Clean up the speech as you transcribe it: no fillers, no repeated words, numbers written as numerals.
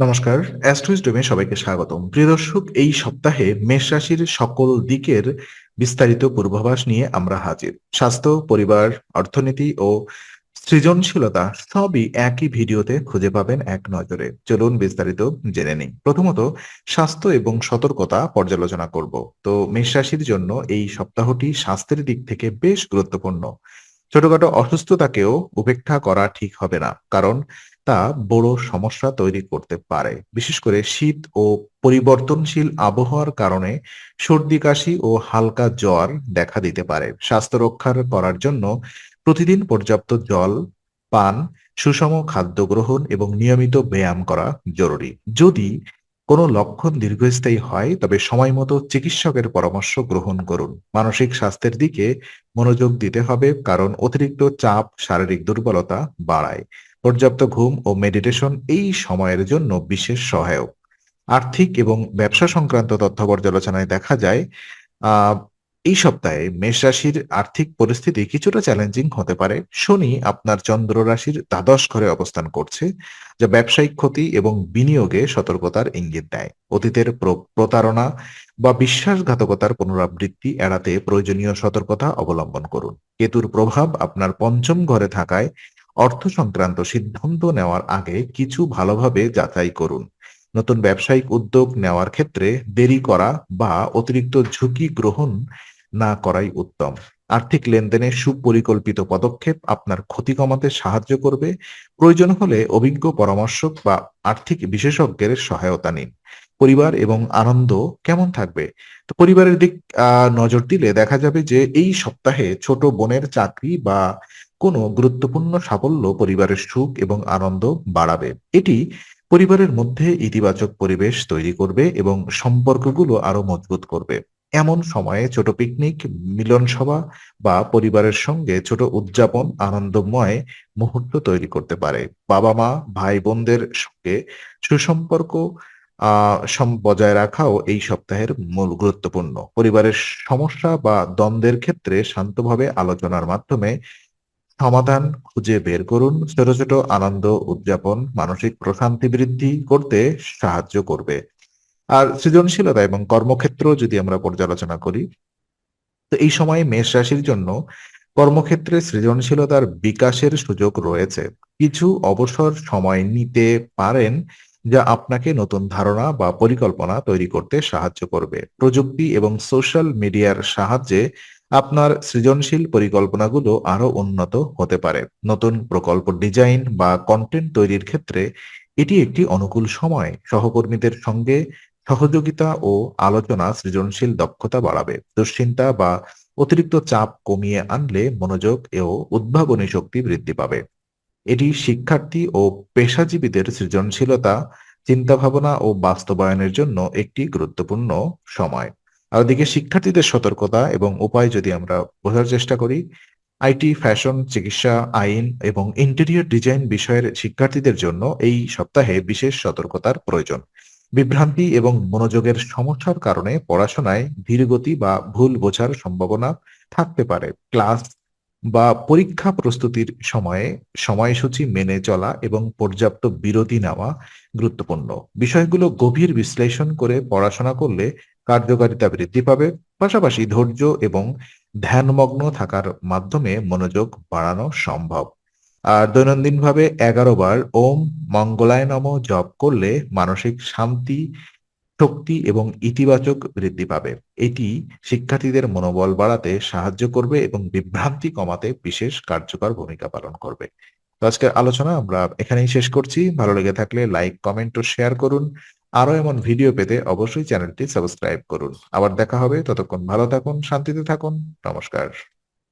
নমস্কার, অ্যাস্ট্রোইজডমে সবাইকে স্বাগতম। প্রিয় দর্শক, এই সপ্তাহে মেষ রাশির সকল দিকের বিস্তারিত পূর্বাভাস নিয়ে আমরা হাজির। স্বাস্থ্য, পরিবার, অর্থনীতি ও সৃজনশীলতা সবই একই ভিডিওতে খুঁজে পাবেন এক নজরে। চলুন বিস্তারিত জেনে নিই। প্রথমত, স্বাস্থ্য এবং সতর্কতা পর্যালোচনা করব। তো মেষ রাশির জন্য এই সপ্তাহটি স্বাস্থ্যের দিক থেকে বেশ গুরুত্বপূর্ণ। ছোটখাটো অসুস্থতাকেও উপেক্ষা করা ঠিক হবে না, কারণ তা বড় সমস্যা তৈরি করতে পারে। বিশেষ করে শীত ও পরিবর্তনশীল আবহাওয়ার কারণে সর্দি কাশি ও হালকা জ্বর দেখা দিতে পারে। স্বাস্থ্য রক্ষার করার জন্য প্রতিদিন পর্যাপ্ত জল পান, সুষম খাদ্য গ্রহণ এবং নিয়মিত ব্যায়াম করা জরুরি। যদি কোনো লক্ষণ দীর্ঘস্থায়ী হয়, তবে সময়মতো চিকিৎসকের পরামর্শ গ্রহণ করুন। মানসিক স্বাস্থ্যের দিকে মনোযোগ দিতে হবে, কারণ অতিরিক্ত চাপ শারীরিক দুর্বলতা বাড়ায়। পর্যাপ্ত ঘুম ও মেডিটেশন এই সময়ের জন্য বিশেষ সহায়ক। আর্থিক এবং ব্যবসা সংক্রান্ত তথ্য পর্যালোচনায় দেখা যায় আহ এই সপ্তাহে মেষ রাশির আর্থিক পরিস্থিতি কিছুটা চ্যালেঞ্জিং হতে পারে। শনি আপনার চন্দ্র রাশির দ্বাদশ ঘরে অবস্থান করছে, যা ব্যবসায়িক ক্ষতি এবং বিনিয়োগে সতর্কতার ইঙ্গিত দেয়। অতীতের প্রতারণা বা বিশ্বাসঘাতকতার পুনরাবৃত্তি এড়াতে প্রয়োজনীয় সতর্কতা অবলম্বন করুন। কেতুর প্রভাব আপনার পঞ্চম ঘরে থাকায় অর্থ সংক্রান্ত সিদ্ধান্ত নেওয়ার আগে কিছু ভালোভাবে যাচাই করুন। নতুন ব্যবসায়িক উদ্যোগ নেওয়ার ক্ষেত্রে দেরি করা বা অতিরিক্ত ঝুঁকি গ্রহণ না করাই উত্তম। আর্থিক লেনদেনে সুপরিকল্পিত পদক্ষেপ আপনার ক্ষতি কমাতে সাহায্য করবে। প্রয়োজন হলে অভিজ্ঞ পরামর্শক বা আর্থিক বিশেষজ্ঞের সহায়তা নিন। পরিবার এবং আনন্দ কেমন থাকবে? তো পরিবারের দিক নজর দিলে দেখা যাবে যে এই সপ্তাহে ছোট বোনের চাকরি বা কোনো গুরুত্বপূর্ণ সাফল্য পরিবারের সুখ এবং আনন্দ বাড়াবে। এটি পরিবারের মধ্যে ইতিবাচক পরিবেশ তৈরি করবে এবং সম্পর্কগুলো আরো মজবুত করবে। এমন সময়ে ছোট পিকনিক, মিলন সভা বা পরিবারের সঙ্গে ছোট উদযাপন আনন্দময় মুহূর্ত তৈরি করতে পারে। বাবা মা, ভাই বোনদের সঙ্গে সুসম্পর্ক বজায় রাখাও এই সপ্তাহের মূল গুরুত্বপূর্ণ। পরিবারের সমস্যা বা দ্বন্দ্বের ক্ষেত্রে শান্তভাবে আলোচনার মাধ্যমে সমাধান খুঁজে বের করুন। ছোট ছোট আনন্দ উদযাপন মানসিক প্রশান্তি বৃদ্ধি করতে সাহায্য করবে। আর সৃজনশীলতা এবং কর্মক্ষেত্র যদি আমরা পর্যালোচনা করি, তো এই সময় মেষ রাশির জন্য কর্মক্ষেত্রে সৃজনশীলতার বিকাশের সুযোগ রয়েছে। কিছু অবসর সময় নিতে পারেন, যা আপনাকে নতুন ধারণা বা পরিকল্পনা তৈরি করতে সাহায্য করবে। প্রযুক্তি এবং সোশ্যাল মিডিয়ার সাহায্যে আপনার সৃজনশীল পরিকল্পনাগুলো আরো উন্নত হতে পারে। নতুন প্রকল্প ডিজাইন বা কন্টেন্ট তৈরির ক্ষেত্রে এটি একটি অনুকূল সময়। সহকর্মীদের সঙ্গে সহযোগিতা ও আলোচনা সৃজনশীল দক্ষতা বাড়াবে। দুশ্চিন্তা বা অতিরিক্ত চাপ কমিয়ে আনলে মনোযোগ ও উদ্ভাবনী শক্তি বৃদ্ধি পাবে। এটি শিক্ষার্থী ও পেশাজীবীদের সৃজনশীলতা, চিন্তাভাবনা ও বাস্তবায়নের জন্য একটি গুরুত্বপূর্ণ সময়। আর ওদিকে শিক্ষার্থীদের সতর্কতা এবং উপায় যদি আমরা বোঝার চেষ্টা করি, আইটি, ফ্যাশন, চিকিৎসা, আইন এবং ইন্টেরিয়র ডিজাইন বিষয়ের শিক্ষার্থীদের জন্য এই সপ্তাহে বিশেষ সতর্কতার প্রয়োজন। বিভ্রান্তি এবং মনোযোগের সমস্যার কারণে পড়াশোনায় ধীরগতি বা ভুল বোঝার সম্ভাবনা থাকতে পারে। ক্লাস বা পরীক্ষা প্রস্তুতির সময়ে সময়সূচি মেনে চলা এবং পর্যাপ্ত বিরতি নেওয়া গুরুত্বপূর্ণ। বিষয়গুলো গভীর বিশ্লেষণ করে পড়াশোনা করলে কার্যকারিতা বৃদ্ধি পাবে। পাশাপাশি ধৈর্য এবং ধ্যানমগ্ন থাকার মাধ্যমে মনোযোগ বাড়ানো সম্ভব। আর দৈনন্দিনভাবে 11 বার ওম মঙ্গলায় নমঃ জপ করলে মানসিক শান্তি, শক্তি এবং ইতিবাচক বৃদ্ধি পাবে। এটি শিক্ষার্থীদের মনোবল বাড়াতে সাহায্য করবে এবং বিভ্রান্তি কমাতে বিশেষ কার্যকর ভূমিকা পালন করবে। তো আজকের আলোচনা আমরা এখানেই শেষ করছি। ভালো লেগে থাকলে লাইক, কমেন্ট ও শেয়ার করুন। আরো এমন ভিডিও পেতে অবশ্যই চ্যানেলটি সাবস্ক্রাইব করুন। আবার দেখা হবে, ততক্ষণ ভালো থাকুন, শান্তিতে থাকুন। নমস্কার।